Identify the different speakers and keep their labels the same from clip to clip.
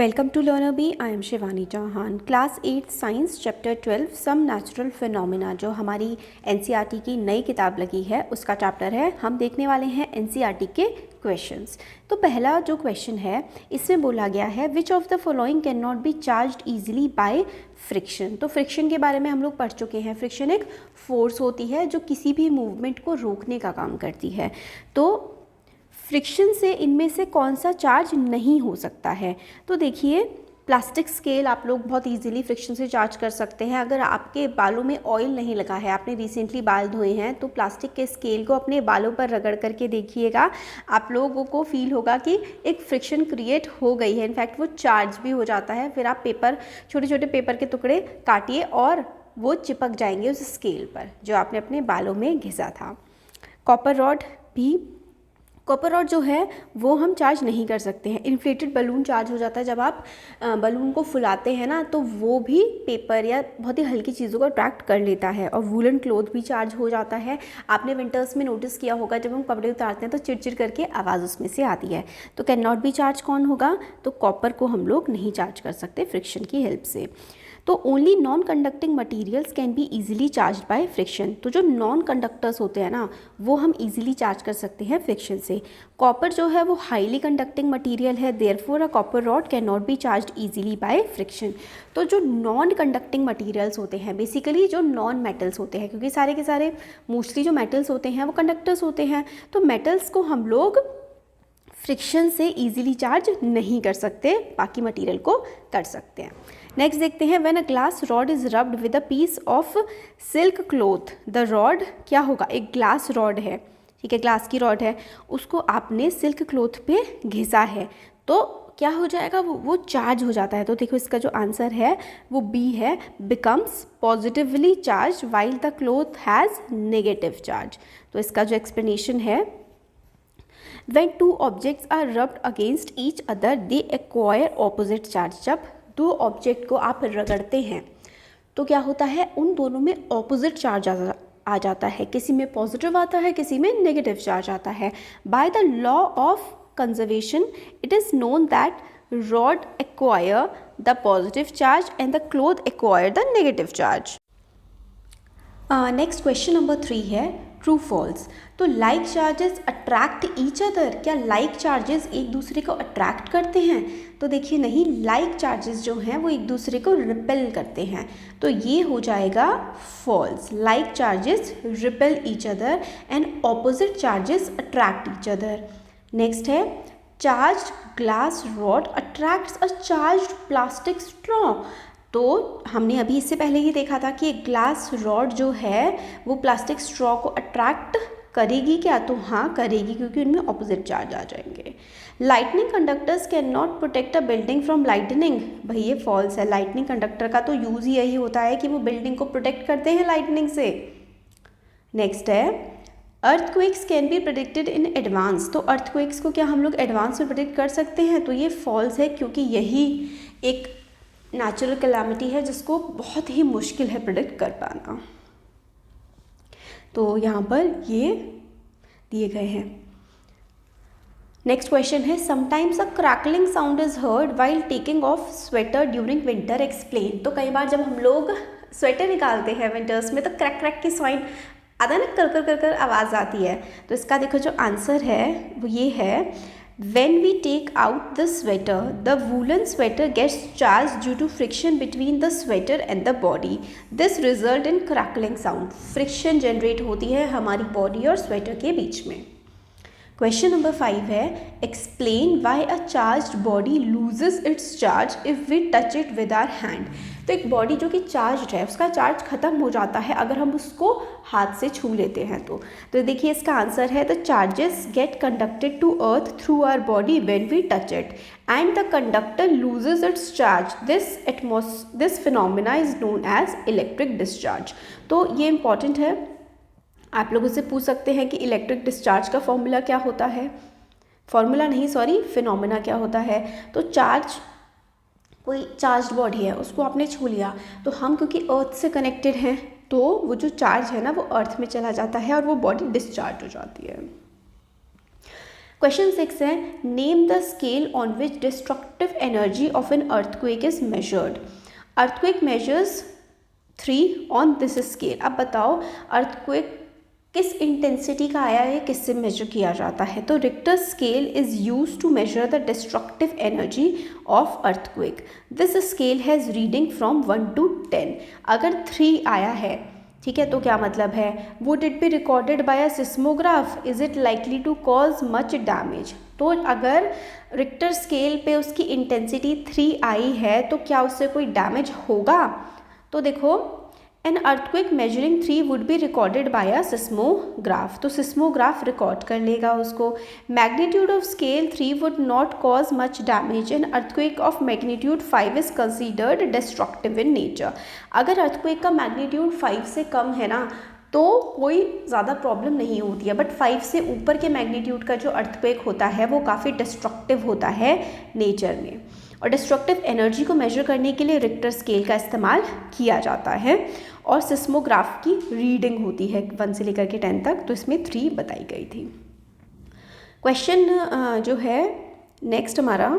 Speaker 1: Welcome to Learner Bee. I am Shivani Chauhan. Class 8 science chapter 12 some natural phenomena जो हमारी NCERT की नई किताब लगी है उसका चैप्टर है। हम देखने वाले हैं एनसीईआरटी के क्वेश्चंस। तो पहला जो क्वेश्चन है इसमें बोला गया है which of the following can not be charged easily by friction. तो फ्रिक्शन के बारे में हम लोग पढ़ चुके हैं। फ्रिक्शन एक फोर्स होती है जो किसी भी मूवमेंट को रोकने का काम करती है। तो फ्रिक्शन से इनमें से कौन सा चार्ज नहीं हो सकता है। तो देखिए प्लास्टिक स्केल आप लोग बहुत इजीली फ्रिक्शन से चार्ज कर सकते हैं। अगर आपके बालों में ऑयल नहीं लगा है, आपने रिसेंटली बाल धोए हैं, तो प्लास्टिक के स्केल को अपने बालों पर रगड़ करके देखिएगा, आप लोगों को फील होगा कि एक फ्रिक्शन क्रिएट हो गई है। इनफैक्ट वो चार्ज भी हो जाता है। फिर आप छोटे छोटे पेपर के टुकड़े काटिए और वो चिपक जाएंगे उस स्केल पर जो आपने अपने बालों में घिसा था। कॉपर रॉड जो है वो हम चार्ज नहीं कर सकते हैं। इन्फ्लेटेड बलून चार्ज हो जाता है। जब आप बलून को फुलाते हैं ना तो वो भी पेपर या बहुत ही हल्की चीज़ों को अट्रैक्ट कर लेता है। और वूलन क्लॉथ भी चार्ज हो जाता है। आपने विंटर्स में नोटिस किया होगा जब हम कपड़े उतारते हैं तो चिड़चिड़ करके आवाज़ उसमें से आती है। तो कैन नॉट बी चार्ज कौन होगा? तो कॉपर को हम लोग नहीं चार्ज कर सकते फ्रिक्शन की हेल्प से। तो only non conducting materials can be easily charge by friction. तो जो नॉन कंडक्टर्स होते हैं ना वो हम ईजिली चार्ज कर सकते हैं फ्रिक्शन से। कॉपर जो है वो हाईली कंडक्टिंग मटीरियल है, therefore a copper rod can not be charge easily by friction. तो जो नॉन कंडक्टिंग मटीरियल्स होते हैं, बेसिकली जो नॉन मेटल्स होते हैं, क्योंकि सारे के सारे मोस्टली जो मेटल्स होते हैं वो कंडक्टर्स होते हैं, तो मेटल्स को हम लोग फ्रिक्शन से इजीली चार्ज नहीं कर सकते, बाकी मटेरियल को कर सकते हैं। नेक्स्ट देखते हैं when a glass rod is rubbed with a piece of silk cloth. The rod क्या होगा? एक ग्लास रॉड है, ठीक है, ग्लास की रॉड है, उसको आपने सिल्क क्लॉथ पे घिसा है तो क्या हो जाएगा? वो चार्ज हो जाता है। तो देखो इसका जो आंसर है वो बी है, becomes positively charge while the cloth has negative charge. तो इसका जो एक्सप्लेनेशन है, When two objects are rubbed against each other, they acquire opposite charge। जब दो ऑब्जेक्ट को आप रगड़ते हैं तो क्या होता है? उन दोनों में ऑपोजिट चार्ज आ जाता है। किसी में पॉजिटिव आता है, किसी में नेगेटिव चार्ज आता है। By the law of conservation it is known that rod acquire the positive charge and the cloth acquire the negative charge. Next question number 3 है ट्रू फॉल्स। तो like charges attract each other. क्या like charges एक दूसरे को attract करते हैं? तो देखिए नहीं, लाइक चार्जेस जो हैं वो एक दूसरे को रिपेल करते हैं। तो ये हो जाएगा false. Like charges repel each other and opposite charges attract each other. Next है charged glass rod attracts a charged plastic straw. तो हमने अभी इससे पहले ही देखा था कि एक ग्लास रॉड जो है वो प्लास्टिक स्ट्रॉ को अट्रैक्ट करेगी क्या? तो हाँ करेगी, क्योंकि उनमें ऑपोजिट चार्ज आ जाएंगे। Lightning conductors can not protect a building from lightning. भाई ये फॉल्स है। लाइटनिंग कंडक्टर का तो यूज़ ही यही होता है कि वो बिल्डिंग को प्रोटेक्ट करते हैं लाइटनिंग से। नेक्स्ट है earthquakes can be predicted in advance. तो अर्थक्वेक्स को क्या हम लोग एडवांस में प्रेडिक्ट कर सकते हैं? तो ये फॉल्स है, क्योंकि यही एक नेचुरल कैलामिटी है जिसको बहुत ही मुश्किल है प्रेडिक्ट कर पाना। तो यहाँ पर ये दिए गए हैं। नेक्स्ट क्वेश्चन है sometimes a crackling sound is heard while taking of sweater during winter, explain. तो कई बार जब हम लोग स्वेटर निकालते हैं विंटर्स में तो क्रैक क्रैक की साउंड आता है ना, कर कर कर कर आवाज़ आती है। तो इसका देखो जो आंसर है वो ये है When we take out the sweater, the woolen sweater gets charged due to friction between the sweater and the body. This result in crackling sound. Friction generate होती है हमारी body और sweater के बीच में। क्वेश्चन नंबर 5 है explain why a charged body loses its charge if we touch it with our hand. तो एक body जो कि चार्ज्ड है उसका चार्ज खत्म हो जाता है अगर हम उसको हाथ से छू लेते हैं। तो देखिए इसका आंसर है the charges get conducted to earth through our body when we touch it and the conductor loses its charge. This phenomena is known as electric discharge. तो ये इंपॉर्टेंट है, आप लोगों से पूछ सकते हैं कि इलेक्ट्रिक डिस्चार्ज का फॉर्मूला क्या होता है, फॉर्मूला नहीं सॉरी फिनोमिना क्या होता है। तो चार्ज, कोई चार्ज बॉडी है उसको आपने छू लिया तो हम क्योंकि अर्थ से कनेक्टेड हैं तो वो जो चार्ज है ना वो अर्थ में चला जाता है और वो बॉडी डिस्चार्ज हो जाती है। क्वेश्चन 6 है, name the scale on which destructive energy of an earthquake is measured. Earthquake measures 3 on this scale. अब बताओ अर्थक्वेक किस इंटेंसिटी का आया है, किससे मेजर किया जाता है। तो Richter scale is use to measure the destructive energy of earthquake. This scale has reading from 1 to 10। अगर 3 आया है, ठीक है, तो क्या मतलब है, would it be recorded by a seismograph, is it likely to cause much damage. तो अगर रिक्टर स्केल पे उसकी इंटेंसिटी 3 आई है तो क्या उससे कोई डैमेज होगा। तो देखो, an earthquake measuring 3 would be recorded by a seismograph. तो सिस्मोग्राफ रिकॉर्ड कर लेगा उसको। Magnitude of scale 3 would not cause much damage. An earthquake of magnitude 5 is considered destructive in nature. अगर अर्थक्वेक का मैग्नीट्यूड 5 से कम है ना तो कोई ज़्यादा प्रॉब्लम नहीं होती है, बट 5 से ऊपर के मैग्नीट्यूड का जो अर्थक्वेक होता है वो काफ़ी डिस्ट्रक्टिव होता है नेचर में। और डिस्ट्रक्टिव एनर्जी को मेजर करने के लिए रिक्टर स्केल का इस्तेमाल किया जाता है और सिस्मोग्राफ की रीडिंग होती है 1 से लेकर के 10 तक। तो इसमें 3 बताई गई थी। क्वेश्चन जो है नेक्स्ट हमारा,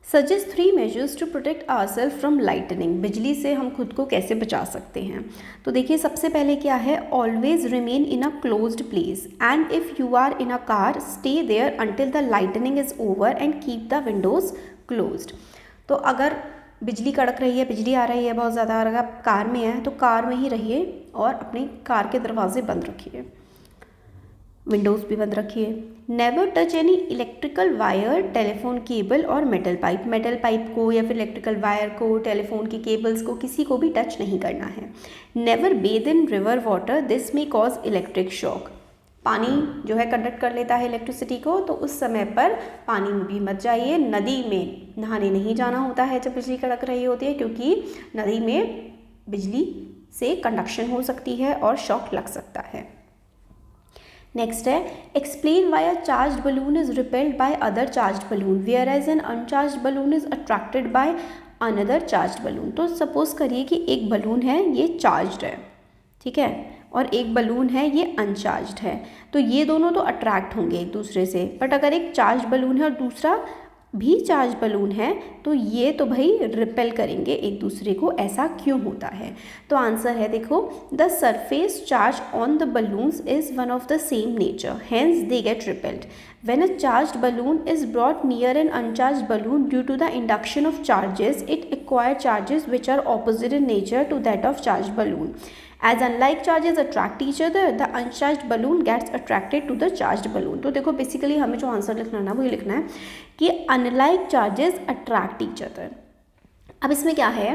Speaker 1: suggest 3 measures to protect ourselves from lightning. बिजली से हम खुद को कैसे बचा सकते हैं। तो देखिए, सबसे पहले क्या है, always remain in a closed place and if you are in a car stay there until the lightning is over and keep the windows closed. तो अगर बिजली कड़क रही है, बिजली आ रही है बहुत ज़्यादा, अगर आप कार में हैं तो कार में ही रहिए और अपनी कार के दरवाजे बंद रखिए, विंडोज़ भी बंद रखिए। Never touch any electrical wire, telephone cable और मेटल पाइप। मेटल पाइप को या फिर इलेक्ट्रिकल वायर को, टेलीफोन की केबल्स को, किसी को भी टच नहीं करना है। Never bathe in river water, this may cause electric shock. पानी जो है कंडक्ट कर लेता है इलेक्ट्रिसिटी को, तो उस समय पर पानी में भी मत जाइए। नदी में नहाने नहीं जाना होता है जब बिजली कड़क रही होती है, क्योंकि नदी में बिजली से कंडक्शन हो सकती है और शॉक लग सकता है। नेक्स्ट है, explain why a charge balloon is repelled by other charge balloon whereas an uncharge balloon is attracted by another charge balloon. तो सपोज करिए कि एक बलून है ये चार्ज्ड है, ठीक है, और एक बलून है ये अनचार्ज्ड है, तो ये दोनों तो अट्रैक्ट होंगे एक दूसरे से। बट अगर एक चार्ज बलून है और दूसरा भी चार्ज बलून है तो ये तो भाई रिपेल करेंगे एक दूसरे को। ऐसा क्यों होता है। तो आंसर है, देखो, the surface charge on the balloons is one of the same nature, hence they get repelled. When a charged balloon is brought near an uncharged balloon due to the induction of charges, it acquires charges which are opposite in nature to that of charged balloon. As unlike charges attract each other, the uncharged balloon gets attracted to the charged balloon. तो देखो, basically हमें जो answer लिखना है ना वो ये लिखना है कि unlike charges attract each other. अब इसमें क्या है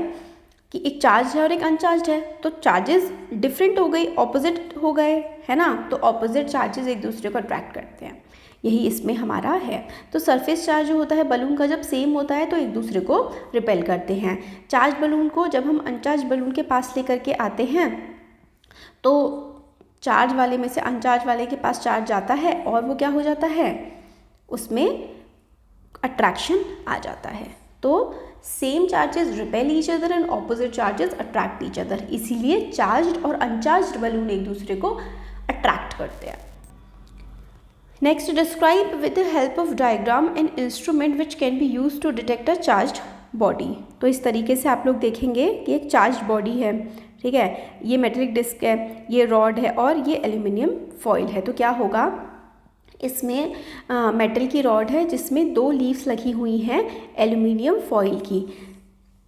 Speaker 1: कि एक चार्ज है और एक अनचार्ज है, तो चार्जेस डिफरेंट हो गई, ऑपोजिट हो गए, है ना। तो ऑपोजिट चार्जेस एक दूसरे को अट्रैक्ट करते हैं, यही इसमें हमारा है। तो सरफेस चार्ज जो होता है बलून का, जब सेम होता है तो एक दूसरे को रिपेल करते हैं। चार्ज बलून को जब हम अनचार्ज बलून के पास लेकर के आते हैं तो चार्ज वाले में से अनचार्ज वाले के पास चार्ज जाता है और वो क्या हो जाता है, उसमें अट्रैक्शन आ जाता है। तो same charges repel each other and opposite charges attract each other, इसीलिए चार्ज्ड और अनचार्ज्ड बलून एक दूसरे को अट्रैक्ट करते हैं। Next, describe with the help of diagram an instrument which can be use to detect a charged body. तो इस तरीके से आप लोग देखेंगे कि एक चार्ज्ड बॉडी है, ठीक है, ये मेटेलिक डिस्क है, ये रॉड है और ये एल्यूमिनियम फॉइल है। तो क्या होगा, इसमें मेटल की रॉड है जिसमें 2 लीव्स लगी हुई हैं एल्यूमिनियम फॉइल की,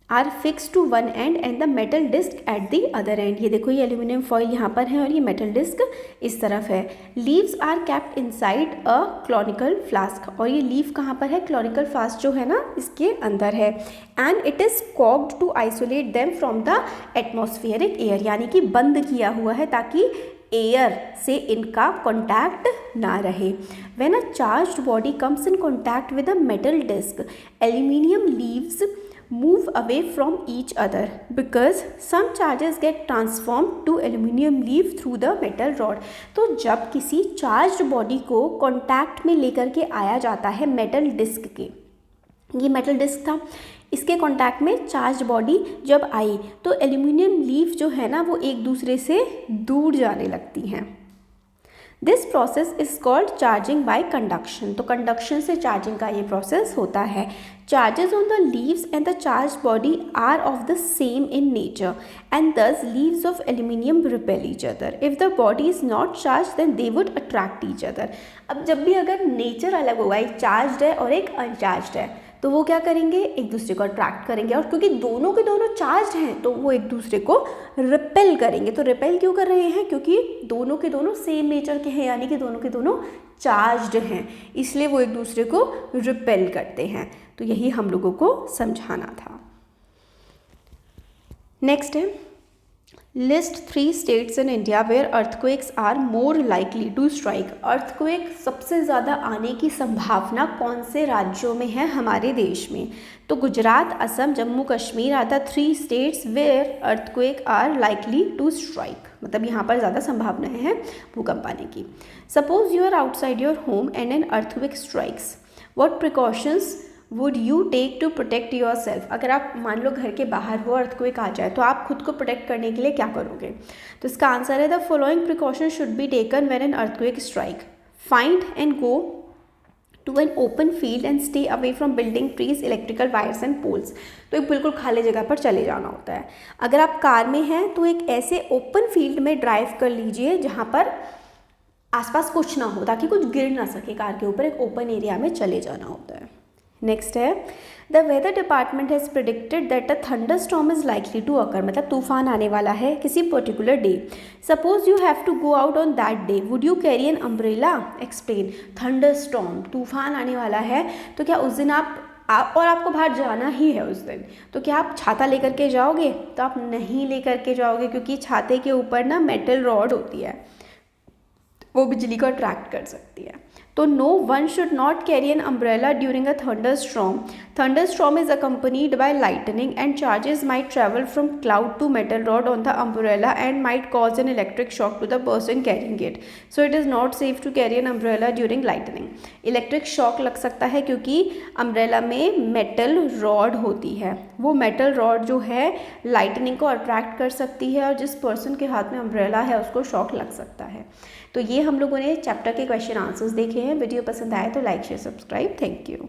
Speaker 1: are fix to one end and the metal disc at the other end. ये देखो, ये एल्यूमिनियम फॉइल यहाँ पर है और ये मेटल डिस्क इस तरफ है। Leaves are kept inside a conical flask, और ये लीव कहाँ पर है, क्लोनिकल फ्लास्क जो है ना इसके अंदर है। And it is corked to isolate them from the atmospheric air, यानी कि बंद किया हुआ है ताकि एयर से इनका कॉन्टैक्ट ना रहे। When a charged body comes in contact with a metal disc, aluminium leaves move away from each other because some charges get transformed to aluminum leaf through the metal rod। तो जब किसी charged body को contact में लेकर के आया जाता है मेटल डिस्क के, ये मेटल डिस्क था, इसके कॉन्टैक्ट में चार्ज बॉडी जब आई तो एल्यूमिनियम लीफ जो है ना वो एक दूसरे से दूर जाने लगती हैं। This process is called charging by conduction. तो कंडक्शन से चार्जिंग का ये प्रोसेस होता है। Charges on the leaves and the charge body are of the same in nature and thus leaves of aluminium repel each other. If the body is not charge then they would attract each other. अब जब भी अगर nature अलग होगा, एक charge है और एक अनचार्ज है, तो वो क्या करेंगे, एक दूसरे को अट्रैक्ट करेंगे, और क्योंकि दोनों के दोनों चार्ज हैं तो वो एक दूसरे को रिपेल करेंगे। तो रिपेल क्यों कर रहे हैं, क्योंकि दोनों के दोनों सेम नेचर के हैं, यानी कि दोनों के दोनों चार्ज्ड हैं, इसलिए वो एक दूसरे को रिपेल करते हैं। तो यही हम लोगों को समझाना था। नेक्स्ट है, list 3 states in India where earthquakes are more likely to strike. Earthquake सबसे ज़्यादा आने की संभावना कौन से राज्यों में है हमारे देश में? तो Gujarat, Assam, Jammu Kashmir are the 3 states where earthquake are likely to strike. मतलब यहाँ पर ज़्यादा संभावनाएं हैं भूकंप आने की। Suppose you are outside your home and an earthquake strikes, what precautions would you take to protect yourself. अगर आप मान लो घर के बाहर हो, अर्थक्वेक आ जाए, तो आप खुद को प्रोटेक्ट करने के लिए क्या करोगे? तो इसका आंसर है the following precaution should be taken when an earthquake strike. Find and go to an open field and stay away from building, trees, electrical wires and poles. तो एक बिल्कुल खाली जगह पर चले जाना होता है। अगर आप कार में हैं तो एक ऐसे ओपन फील्ड में ड्राइव कर लीजिए जहाँ पर आसपास कुछ ना हो, ताकि कुछ गिर ना सके कार के ऊपर। एक ओपन एरिया में चले जाना होता है। नेक्स्ट है, the weather department has predicted that a thunder storm is likely to occur. मतलब तूफान आने वाला है किसी particular day. Suppose you have to go out on that day, would you carry an umbrella? Explain. Thunder storm, तूफान आने वाला है, तो क्या उस दिन और आपको बाहर जाना ही है उस दिन, तो क्या आप छाता लेकर के जाओगे? तो आप नहीं लेकर के जाओगे, क्योंकि छाते के ऊपर ना मेटल रॉड होती है, वो बिजली को अट्रैक्ट कर सकती है। तो no one should not carry an umbrella during a thunder storm. Thunder storm is accompanied by lightning and charges might travel from cloud to metal rod on the umbrella and might cause an electric shock to the person carrying it, so it is not safe to carry an umbrella during lightning. Electric shock लग सकता है क्योंकि umbrella में metal rod होती है। वो metal rod जो है लाइटनिंग को अट्रैक्ट कर सकती है, और जिस पर्सन के हाथ में अम्ब्रेला है उसको शॉक लग सकता है। तो ये हम लोगों ने चैप्टर के क्वेश्चन आंसर्स देखे हैं। वीडियो पसंद आए तो like, share, subscribe. Thank you.